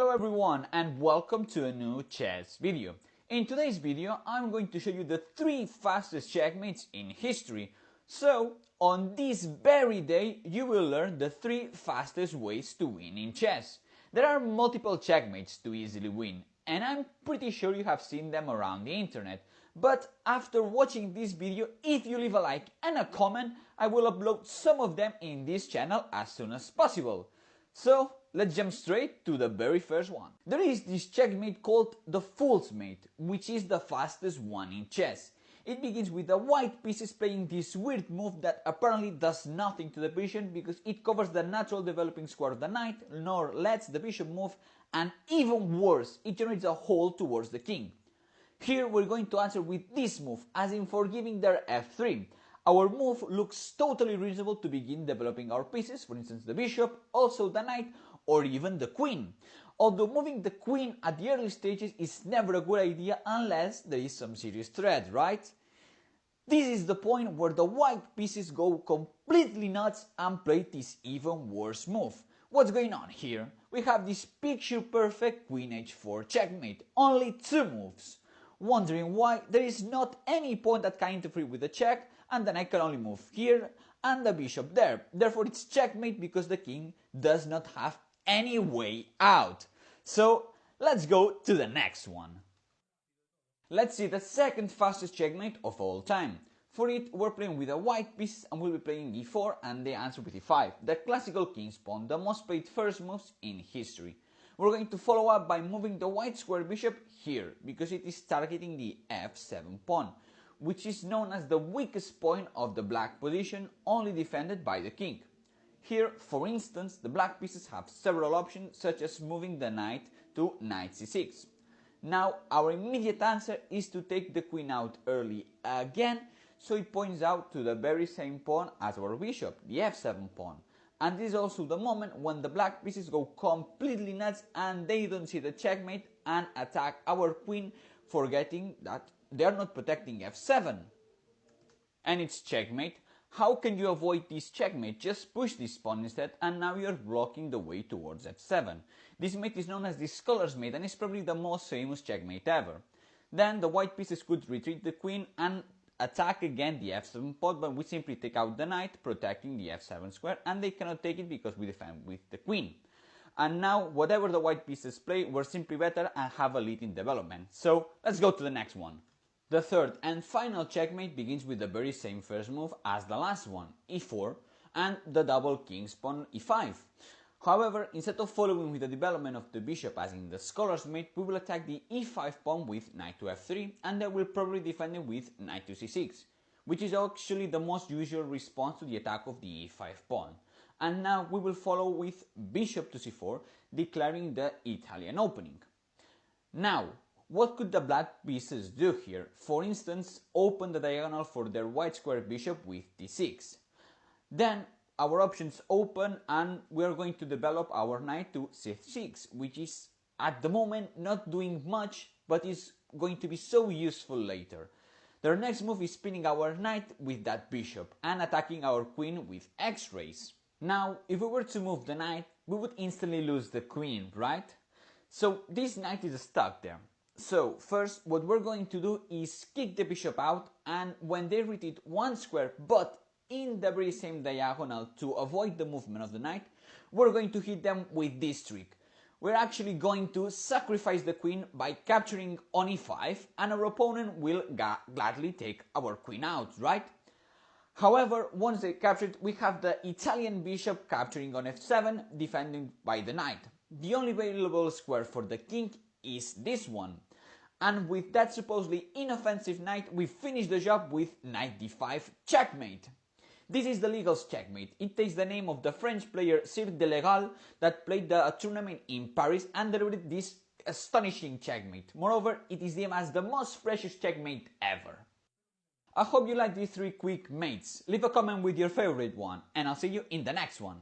Hello everyone and welcome to a new chess video. In today's video I'm going to show you the 3 fastest checkmates in history. So on this very day you will learn the 3 fastest ways to win in chess. There are multiple checkmates to easily win and I'm pretty sure you have seen them around the internet. But after watching this video, if you leave a like and a comment, I will upload some of them in this channel as soon as possible. So let's jump straight to the very first one. There is this checkmate called the fool's mate, which is the fastest one in chess. It begins with the white pieces playing this weird move that apparently does nothing to the position because it covers the natural developing square of the knight, nor lets the bishop move, and even worse, it generates a hole towards the king. Here we're going to answer with this move, as in forgiving their f3. Our move looks totally reasonable to begin developing our pieces, for instance the bishop, also the knight, or even the queen. Although moving the queen at the early stages is never a good idea unless there is some serious threat, right? This is the point where the white pieces go completely nuts and play this even worse move. What's going on here? We have this picture perfect queen h4 checkmate, only 2 moves. Wondering why there is not any pawn that can interfere with the check, and then I can only move here and the bishop there. Therefore it's checkmate because the king does not have any way out. So let's go to the next one. Let's see the second fastest checkmate of all time. For it, we're playing with a white piece and we'll be playing e4 and the answer with e5, the classical king's pawn, the most played first moves in history. We're going to follow up by moving the white square bishop here, because it is targeting the f7 pawn, which is known as the weakest point of the black position, only defended by the king. Here, for instance, the black pieces have several options, such as moving the knight to knight c6. Now, our immediate answer is to take the queen out early again, so it points out to the very same pawn as our bishop, the f7 pawn. And this is also the moment when the black pieces go completely nuts and they don't see the checkmate and attack our queen, forgetting that they are not protecting f7. And it's checkmate. How can you avoid this checkmate? Just push this pawn instead and now you're blocking the way towards f7. This mate is known as the scholar's mate and is probably the most famous checkmate ever. Then the white pieces could retreat the queen and attack again the f7 pawn, but we simply take out the knight, protecting the f7 square, and they cannot take it because we defend with the queen. And now, whatever the white pieces play, we're simply better and have a lead in development. So, let's go to the next one. The third and final checkmate begins with the very same first move as the last one, e4, and the double king's pawn e5. However, instead of following with the development of the bishop as in the scholar's mate, we will attack the e5 pawn with knight to f3, and then we'll probably defend it with knight to c6, which is actually the most usual response to the attack of the e5 pawn. And now we will follow with bishop to c4, declaring the Italian opening. Now, what could the black pieces do here? For instance, open the diagonal for their white square bishop with d6. Then our options open and we are going to develop our knight to c6, which is at the moment not doing much, but is going to be so useful later. Their next move is pinning our knight with that bishop and attacking our queen with x-rays. Now, if we were to move the knight, we would instantly lose the queen, right? So this knight is stuck there. So first, what we're going to do is kick the bishop out, and when they retreat one square, but in the very same diagonal to avoid the movement of the knight, we're going to hit them with this trick. We're actually going to sacrifice the queen by capturing on e5, and our opponent will gladly take our queen out, right? However, once they capture it, we have the Italian bishop capturing on f7, defended by the knight. The only available square for the king is this one. And with that supposedly inoffensive knight, we finish the job with knight d5 checkmate. This is the legal's checkmate. It takes the name of the French player Sir de Legal that played the tournament in Paris and delivered this astonishing checkmate. Moreover, it is deemed as the most freshest checkmate ever. I hope you liked these 3 quick mates. Leave a comment with your favorite one and I'll see you in the next one.